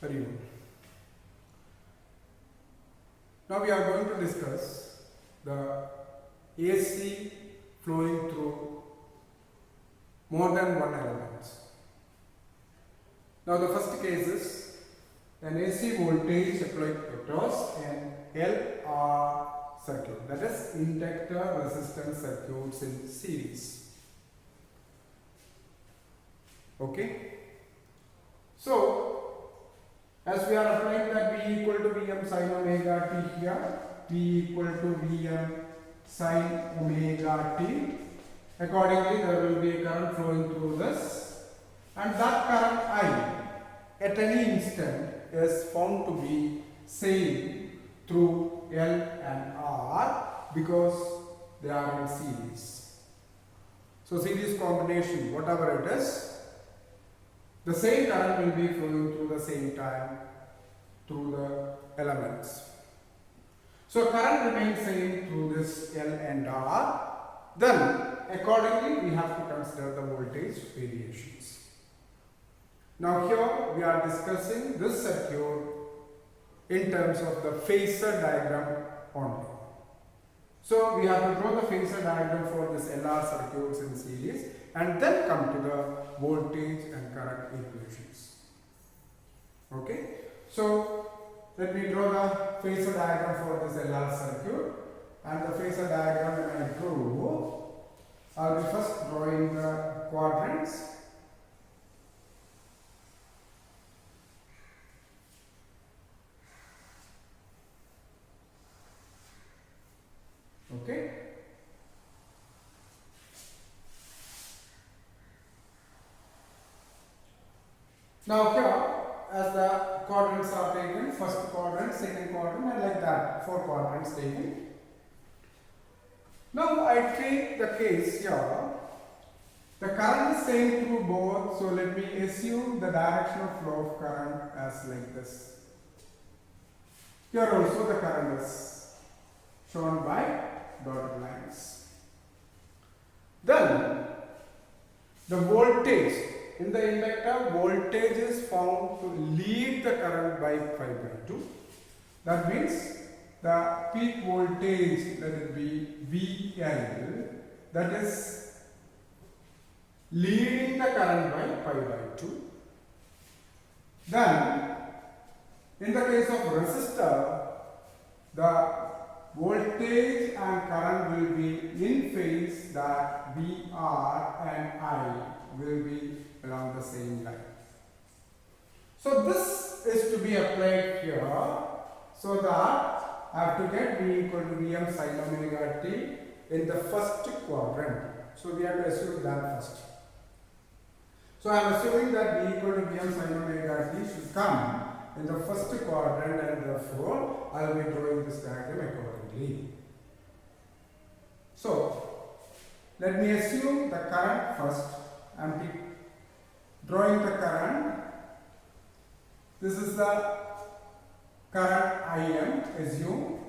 Very good. Now we are going to discuss the AC flowing through more than one element. Now the first case is an AC voltage applied across an LR circuit, that is inductor resistance circuits in series. Okay. So as we are applying that V equal to Vm sin omega t here, V equal to Vm sin omega t. Accordingly, there will be a current flowing through this, and that current I at any instant is found to be same through L and R because they are in series. So series combination, whatever it is, the same current will be flowing through the same time through the elements. So current remains same through this L and R. Then accordingly we have to consider the voltage variations. Now here we are discussing this circuit in terms of the phasor diagram only. So we have to draw the phasor diagram for this LR circuits in series and then come to the voltage and current equations. Okay. So let me draw the phasor diagram for this LR circuit, and the phasor diagram when I draw, I will be first drawing the quadrants. Okay. Now here, as the quadrants are taken, first quadrant, second quadrant, and like that, 4 quadrants taken. Now I take the case here, the current is same through both, so let me assume the direction of flow of current as like this. Here also the current is shown by dotted lines. Then the voltage in the inductor, voltage is found to lead the current by pi by 2. That means the peak voltage, let it be VL, that is leading the current by pi by 2. Then in the case of resistor, the voltage and current will be in phase, that VR and I will be along the same line. So this is to be applied here, so that I have to get V equal to Vm sin omega t in the first quadrant. So we have to assume that first. So I am assuming that V equal to Vm sin omega t should come in the first quadrant, and therefore I will be drawing this diagram accordingly. So let me assume the current first. I am drawing the current. This is the current Im, assume.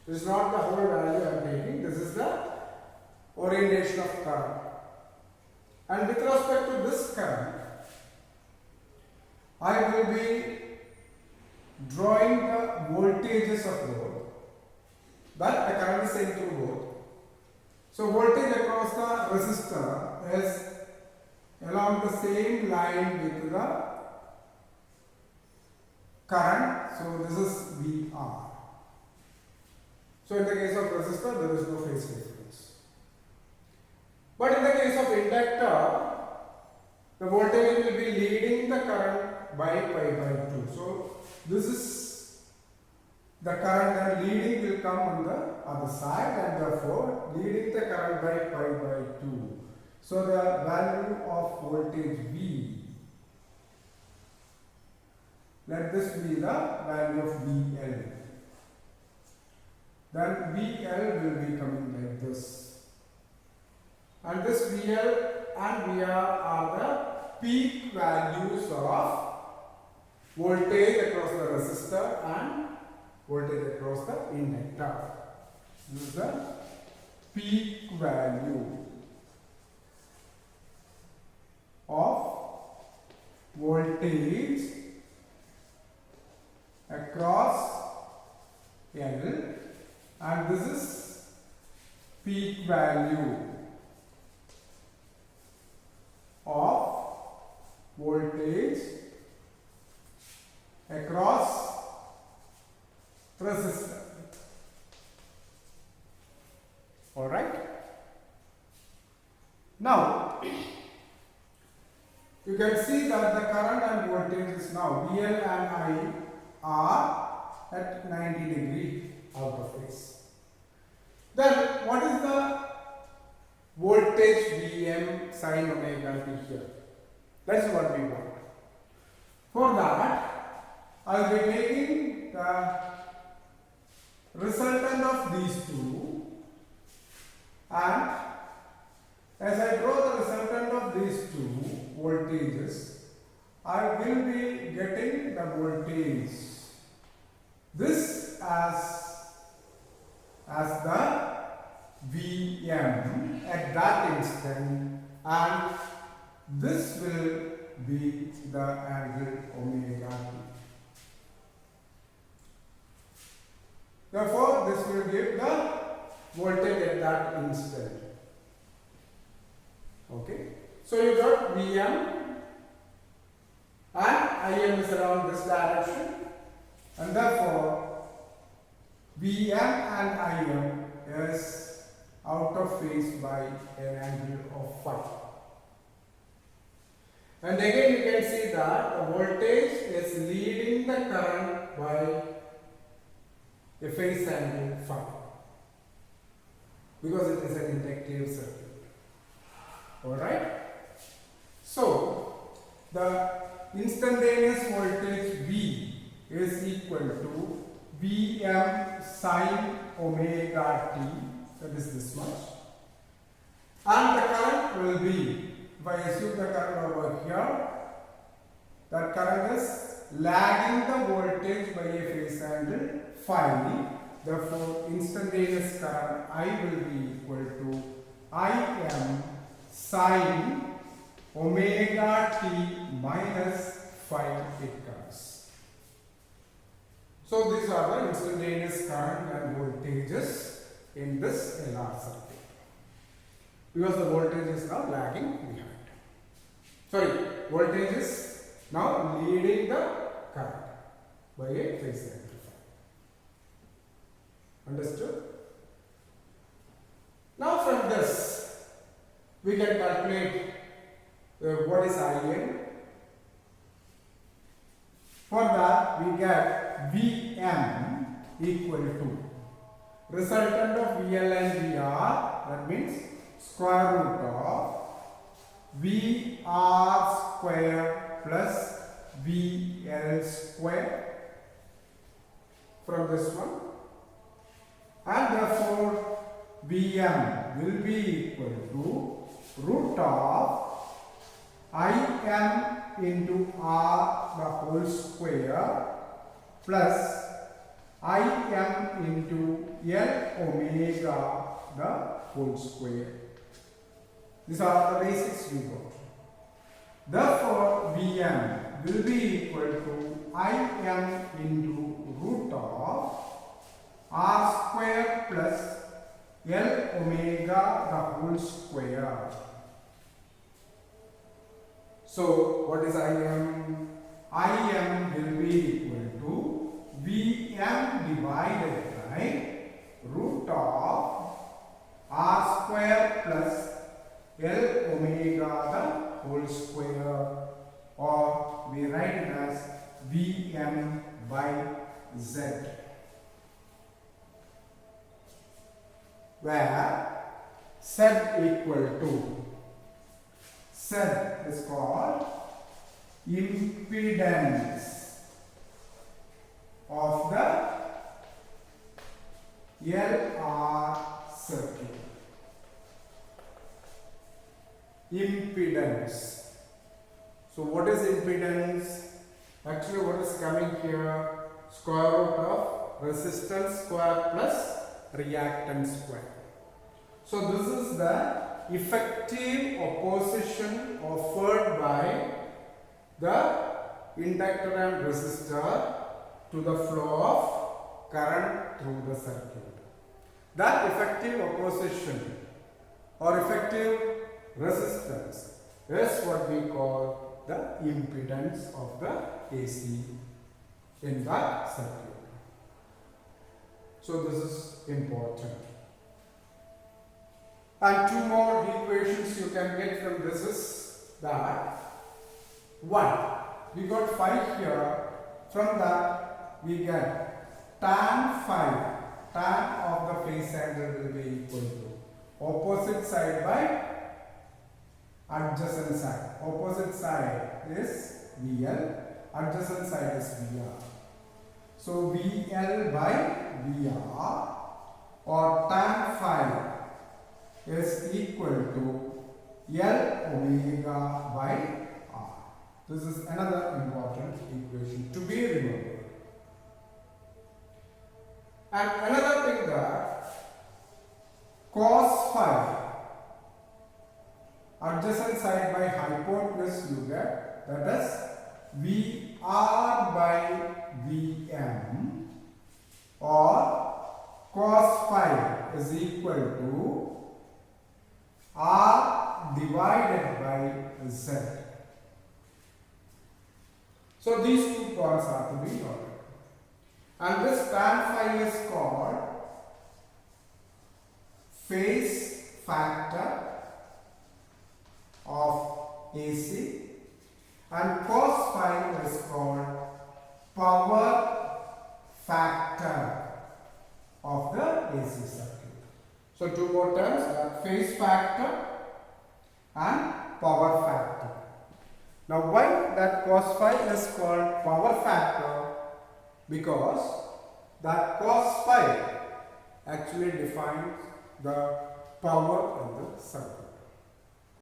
This is not the whole value I am taking, this is the orientation of current. And with respect to this current, I will be drawing the voltages of both, but the current is same through both. So voltage across the resistor is along the same line with the current, so this is VR. So in the case of resistor, there is no phase difference. But in the case of inductor, the voltage will be leading the current by pi by 2. So this is the current, and leading will come on the other side, and therefore leading the current by pi by 2. So the value of voltage V, let this be the value of VL. Then VL will be coming like this. And this VL and VR are the peak values of voltage across the resistor and voltage across the inductor. This is the peak value of voltage across L, and this is peak value of voltage across resistor. All right. Now you can see that the current and voltage is now VL and I are at 90 degree out of phase. Then what is the voltage Vm sin omega t here? That is what we want. For that, I will be taking the resultant of these two, and as I draw the resultant of these two voltages, I will be getting the voltage this as the Vm at that instant, and this will be the angle omega t. Therefore, this will give the voltage at that instant. Okay. So you got Vm and Im is around this direction, and therefore Vm and Im is out of phase by an angle of phi. And again you can see that the voltage is leading the current by a phase angle phi, because it is an inductive circuit. Alright. So the instantaneous voltage V is equal to Vm sin omega t, that is this much, and the current will be, if I assume the current over here, that current is lagging the voltage by a phase angle phi. Therefore, instantaneous current I will be equal to Im sin omega t minus phi it comes. So these are the instantaneous current and voltages in this LR circuit, because the voltage is now lagging behind. Sorry, voltage is now leading the current by a phase angle phi. Understood? Now from this we can calculate what is Im. For that we get Vm equal to resultant of VL and VR, that means square root of VR square plus VL square from this one, and therefore Vm will be equal to root of Im into R the whole square plus Im into L omega the whole square. These are the basics we got. Therefore, Vm will be equal to Im into root of R square plus L omega the whole square. So, what is Im? Im will be equal to Vm divided by root of R square plus L omega the whole square, or we write it as Vm by Z, where Z equal to, Z is called impedance of the LR circuit. Impedance. So what is impedance? Actually what is coming here? Square root of resistance square plus reactance square. So this is the effective opposition offered by the inductor and resistor to the flow of current through the circuit. That effective opposition or effective resistance is what we call the impedance of the AC in that circuit. So this is important. And two more equations you can get from this is that 1. We got phi here. From that we get tan phi. Tan of the phase angle will be equal to opposite side by adjacent side. Opposite side is VL, adjacent side is VR. So VL by VR or tan phi is equal to L omega by R. This is another important equation to be remembered. And another thing that cos phi, adjacent side by hypotenuse you get, that is VR by Vm, or cos phi is equal to R divided by Z. So these two terms are to be noted. And this tan phi is called phase factor of AC, and cos phi is called power factor of the AC circuit. So two more terms, phase factor and power factor. Now why that cos phi is called power factor? Because that cos phi actually defines the power in the circuit.